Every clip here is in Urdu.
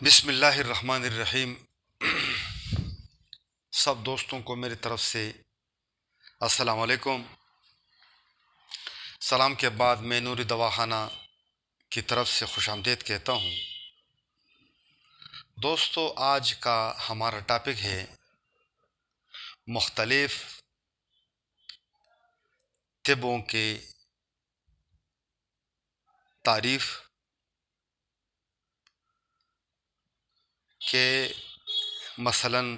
بسم اللہ الرحمن الرحیم۔ سب دوستوں کو میری طرف سے السلام علیکم۔ سلام کے بعد میں نوری دواخانہ کی طرف سے خوش آمدید کہتا ہوں۔ دوستو، آج کا ہمارا ٹاپک ہے مختلف طبوں کے تعریف کہ مثلاً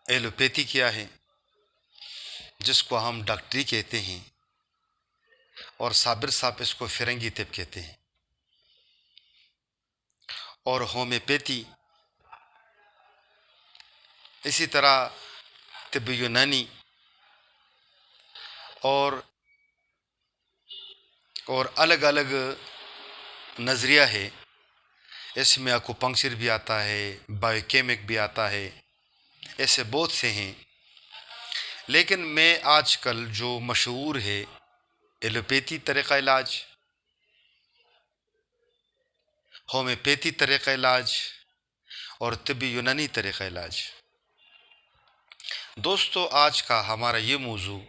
ایلوپیتھی کیا ہے، جس کو ہم ڈاکٹری کہتے ہیں، اور صابر صاحب اس کو فرنگی طب کہتے ہیں، اور ہومیوپیتھی، اسی طرح طب یونانی اور الگ الگ نظریہ ہے۔ اس میں اکوپنکچر بھی آتا ہے، بایو کیمک بھی آتا ہے، ایسے بہت سے ہیں۔ لیکن میں آج کل جو مشہور ہے ایلوپیتھی طریقہ علاج، ہومیوپیتھی طریقہ علاج اور طبی یونانی طریقہ علاج۔ دوستو، آج کا ہمارا یہ موضوع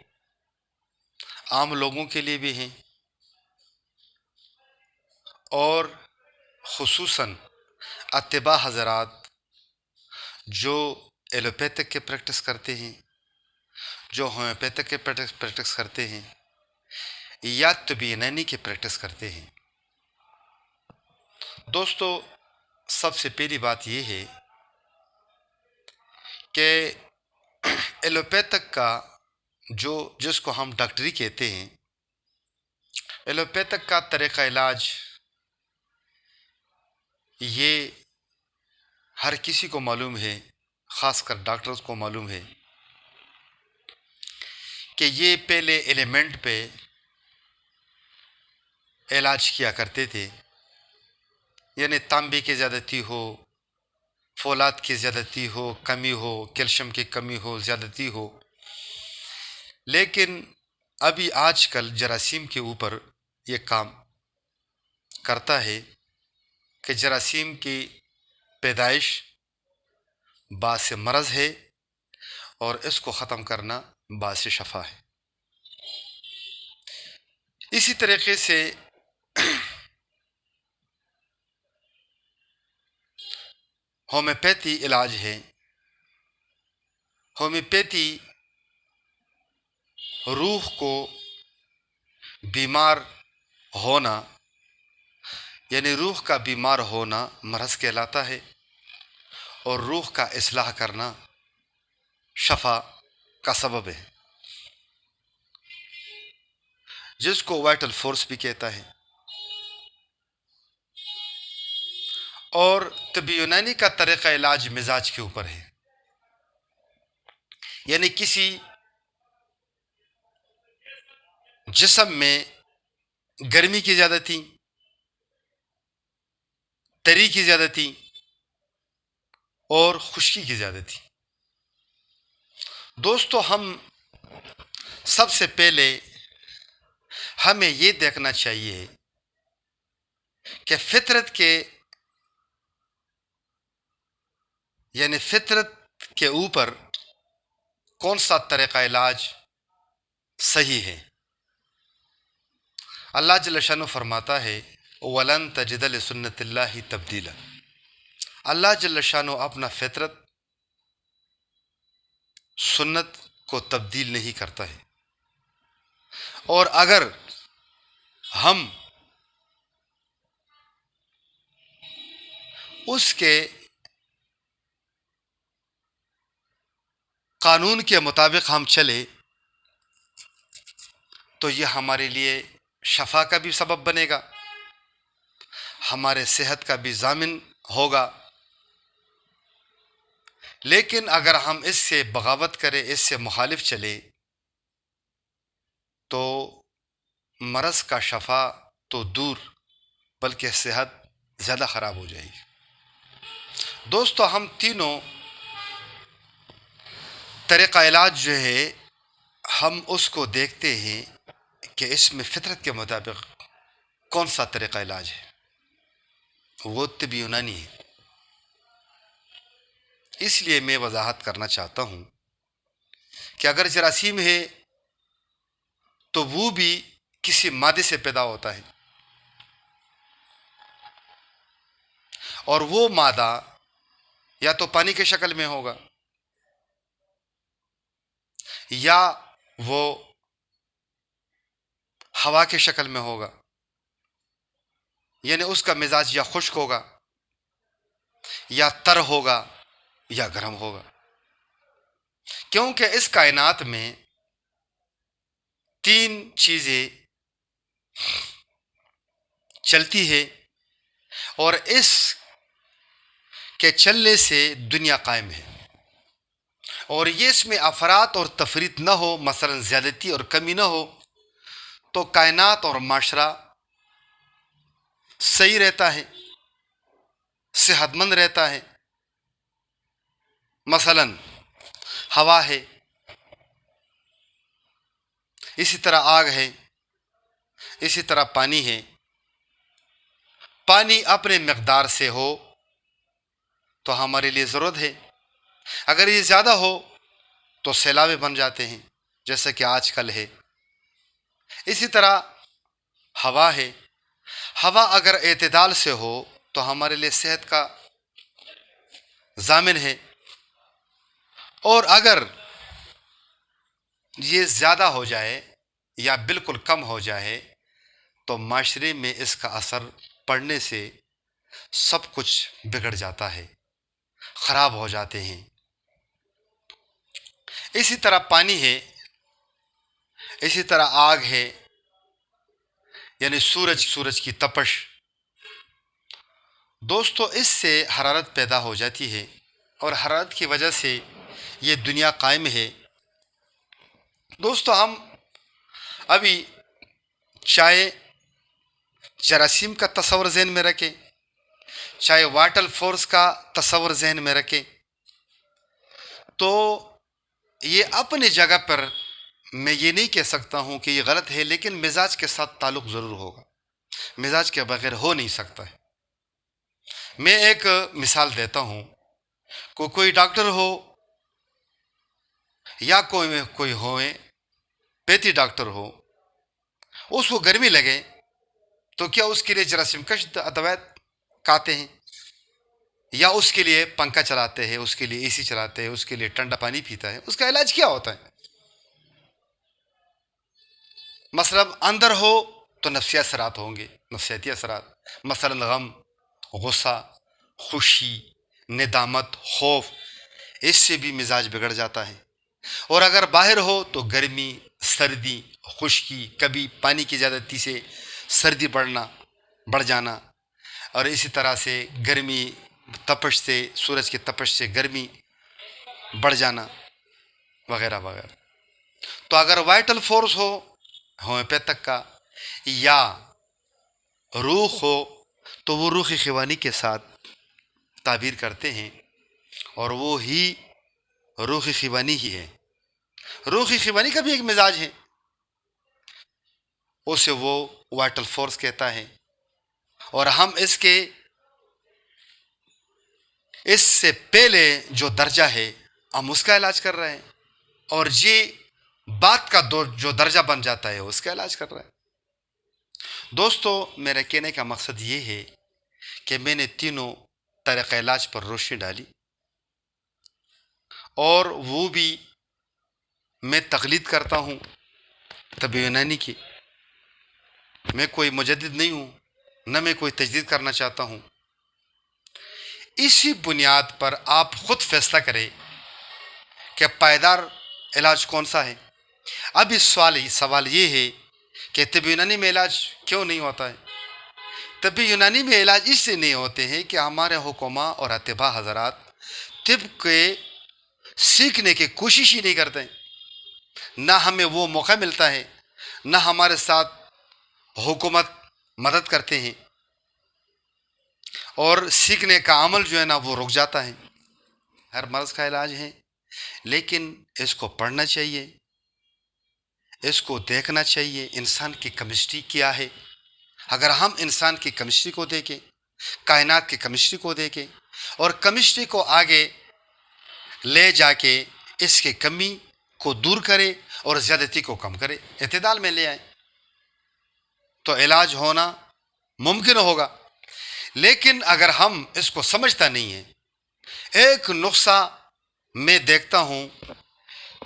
عام لوگوں کے لیے بھی ہے اور خصوصاً اتباع حضرات جو ایلوپیتھک کے پریکٹس کرتے ہیں، جو ہومیوپیتھک کے پریکٹس کرتے ہیں، یا طبی یونانی کے پریکٹس کرتے ہیں۔ دوستو، سب سے پہلی بات یہ ہے کہ ایلوپیتھک کا جس کو ہم ڈاکٹری کہتے ہیں، ایلوپیتھک کا طریقہ علاج یہ ہر کسی کو معلوم ہے، خاص کر ڈاکٹرز کو معلوم ہے کہ یہ پہلے ایلیمنٹ پہ علاج کیا کرتے تھے، یعنی تانبے کی زیادتی ہو، فولاد کی زیادتی ہو، کمی ہو، کیلشیم کی کمی ہو، زیادتی ہو۔ لیکن ابھی آج کل جراثیم کے اوپر یہ کام کرتا ہے کہ جراثیم کی پیدائش باعث مرض ہے اور اس کو ختم کرنا باعث شفا ہے۔ اسی طریقے سے ہومیوپیتھی علاج ہے۔ ہومیوپیتھی روح کو بیمار ہونا، یعنی روح کا بیمار ہونا مرض کہلاتا ہے، اور روح کا اصلاح کرنا شفا کا سبب ہے، جس کو وائٹل فورس بھی کہتا ہے۔ اور طب یونانی کا طریقہ علاج مزاج کے اوپر ہے، یعنی کسی جسم میں گرمی کی زیادتی، تری کی زیادتی اور خشکی کی زیادتی۔ دوستو، ہم سب سے پہلے ہمیں یہ دیکھنا چاہیے کہ فطرت کے اوپر کون سا طریقہ علاج صحیح ہے۔ اللہ جل شانہ فرماتا ہے وَلَن تَجِدَ لِسُنَّتِ اللَّهِ تَبْدِيلًا۔ اللہ جل شانہ اپنا فطرت، سنت کو تبدیل نہیں کرتا ہے، اور اگر ہم اس کے قانون کے مطابق ہم چلے تو یہ ہمارے لیے شفا کا بھی سبب بنے گا، ہمارے صحت کا بھی ضامن ہوگا۔ لیکن اگر ہم اس سے بغاوت کریں، اس سے مخالف چلے، تو مرض کا شفا تو دور بلکہ صحت زیادہ خراب ہو جائے گی۔ دوستو، ہم تینوں طریقہ علاج جو ہے ہم اس کو دیکھتے ہیں کہ اس میں فطرت کے مطابق کون سا طریقہ علاج ہے۔ وہ طب یونانی ہے۔ اس لیے میں وضاحت کرنا چاہتا ہوں کہ اگر جراثیم ہے تو وہ بھی کسی مادے سے پیدا ہوتا ہے، اور وہ مادہ یا تو پانی کے شکل میں ہوگا یا وہ ہوا کے شکل میں ہوگا، یعنی اس کا مزاج یا خشک ہوگا یا تر ہوگا یا گرم ہوگا، کیونکہ اس کائنات میں تین چیزیں چلتی ہے اور اس کے چلنے سے دنیا قائم ہے، اور یہ اس میں افراط اور تفریط نہ ہو، مثلا زیادتی اور کمی نہ ہو، تو کائنات اور معاشرہ صحیح رہتا ہے، صحت مند رہتا ہے۔ مثلا ہوا ہے، اسی طرح آگ ہے، اسی طرح پانی ہے۔ پانی اپنے مقدار سے ہو تو ہمارے لیے ضرورت ہے، اگر یہ زیادہ ہو تو سیلاب بن جاتے ہیں جیسا کہ آج کل ہے۔ اسی طرح ہوا ہے، ہوا اگر اعتدال سے ہو تو ہمارے لیے صحت کا ضامن ہے، اور اگر یہ زیادہ ہو جائے یا بالکل کم ہو جائے تو معاشرے میں اس کا اثر پڑنے سے سب کچھ بگڑ جاتا ہے، خراب ہو جاتے ہیں۔ اسی طرح پانی ہے، اسی طرح آگ ہے، یعنی سورج کی تپش۔ دوستو اس سے حرارت پیدا ہو جاتی ہے، اور حرارت کی وجہ سے یہ دنیا قائم ہے۔ دوستو ہم ابھی چاہے جراثیم کا تصور ذہن میں رکھیں، چاہے واٹر فورس کا تصور ذہن میں رکھیں، تو یہ اپنی جگہ پر میں یہ نہیں کہہ سکتا ہوں کہ یہ غلط ہے، لیکن مزاج کے ساتھ تعلق ضرور ہوگا، مزاج کے بغیر ہو نہیں سکتا ہے۔ میں ایک مثال دیتا ہوں، کوئی ڈاکٹر ہو یا کوئی ہوئے پیتی ڈاکٹر ہو، اس کو گرمی لگے تو کیا اس کے لیے جراثیم کش دوائیں کھاتے ہیں، یا اس کے لیے پنکھا چلاتے ہیں، اس کے لیے اے سی چلاتے ہیں، اس کے لیے ٹھنڈا پانی پیتا ہے؟ اس کا علاج کیا ہوتا ہے؟ مثلا اندر ہو تو نفسیاتی اثرات ہوں گے، نفسیاتی اثرات، مثلا غم، غصہ، خوشی، ندامت، خوف، اس سے بھی مزاج بگڑ جاتا ہے۔ اور اگر باہر ہو تو گرمی، سردی، خشکی، کبھی پانی کی زیادتی سے سردی بڑھ جانا، اور اسی طرح سے گرمی تپش سے، سورج کی تپش سے گرمی بڑھ جانا، وغیرہ وغیرہ۔ تو اگر وائٹل فورس ہو ہومیوپیتھک کا، یا روح ہو، تو وہ روح خوانی کے ساتھ تعبیر کرتے ہیں، اور وہ ہی روح خوانی ہی ہے۔ روح خوانی کا بھی ایک مزاج ہے، اسے وہ وائٹل فورس کہتا ہے، اور ہم اس سے پہلے جو درجہ ہے ہم اس کا علاج کر رہے ہیں، اور یہ بات کا جو درجہ بن جاتا ہے اس کا علاج کر رہے ہیں۔ دوستو میرے کہنے کا مقصد یہ ہے کہ میں نے تینوں طریقہ علاج پر روشنی ڈالی، اور وہ بھی میں تقلید کرتا ہوں طب یونانی کی۔ میں کوئی مجدد نہیں ہوں، نہ میں کوئی تجدید کرنا چاہتا ہوں۔ اسی بنیاد پر آپ خود فیصلہ کریں کہ پائیدار علاج کون سا ہے۔ اب اس سوال یہ ہے کہ طب یونانی میں علاج کیوں نہیں ہوتا ہے؟ طب یونانی میں علاج اس سے نہیں ہوتے ہیں کہ ہمارے حکما اور اطباء حضرات طب کے سیکھنے کی کوشش ہی نہیں کرتے ہیں، نہ ہمیں وہ موقع ملتا ہے، نہ ہمارے ساتھ حکومت مدد کرتے ہیں، اور سیکھنے کا عمل جو ہے نا وہ رک جاتا ہے۔ ہر مرض کا علاج ہے، لیکن اس کو پڑھنا چاہیے، اس کو دیکھنا چاہیے انسان کی کیمسٹری کیا ہے۔ اگر ہم انسان کی کیمسٹری کو دیکھیں، کائنات کی کیمسٹری کو دیکھیں، اور کیمسٹری کو آگے لے جا کے اس کی کمی کو دور کرے اور زیادتی کو کم کرے، اعتدال میں لے آئے تو علاج ہونا ممکن ہوگا۔ لیکن اگر ہم اس کو سمجھتا نہیں ہیں، ایک نقصہ میں دیکھتا ہوں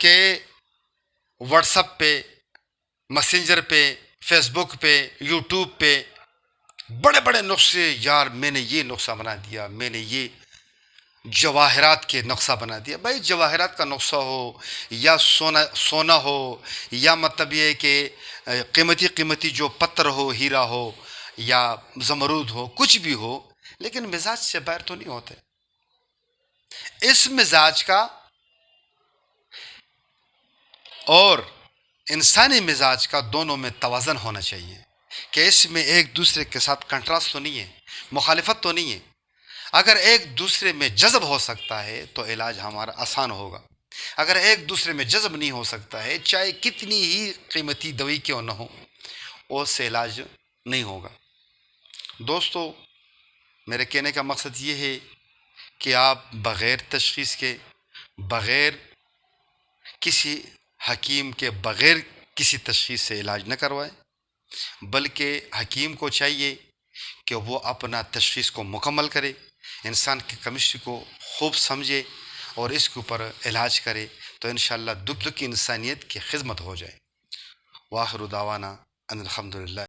کہ واٹس ایپ پہ، میسنجر پہ، فیس بک پہ، یوٹیوب پہ بڑے بڑے نقصے، یار میں نے یہ نقصہ بنا دیا، میں نے یہ جواہرات کے نقصہ بنا دیا۔ بھائی جواہرات کا نقصہ ہو یا سونا ہو یا مطلب یہ کہ قیمتی قیمتی جو پتھر ہو، ہیرا ہو یا زمرود ہو، کچھ بھی ہو، لیکن مزاج سے باہر تو نہیں ہوتے۔ اس مزاج کا اور انسانی مزاج کا دونوں میں توازن ہونا چاہیے کہ اس میں ایک دوسرے کے ساتھ کنٹراسٹ تو نہیں ہے، مخالفت تو نہیں ہے۔ اگر ایک دوسرے میں جذب ہو سکتا ہے تو علاج ہمارا آسان ہوگا، اگر ایک دوسرے میں جذب نہیں ہو سکتا ہے، چاہے کتنی ہی قیمتی دوائی کیوں نہ ہو، اس سے علاج نہیں ہوگا۔ دوستو، میرے کہنے کا مقصد یہ ہے کہ آپ بغیر تشخیص کے، بغیر کسی حکیم کے، بغیر کسی تشخیص سے علاج نہ کروائیں، بلکہ حکیم کو چاہیے کہ وہ اپنا تشخیص کو مکمل کرے، انسان کی کیمسٹری کو خوب سمجھے اور اس کے اوپر علاج کرے، تو انشاءاللہ دکھ انسانیت کی خدمت ہو جائے۔ وآخر دعوانا ان الحمدللہ۔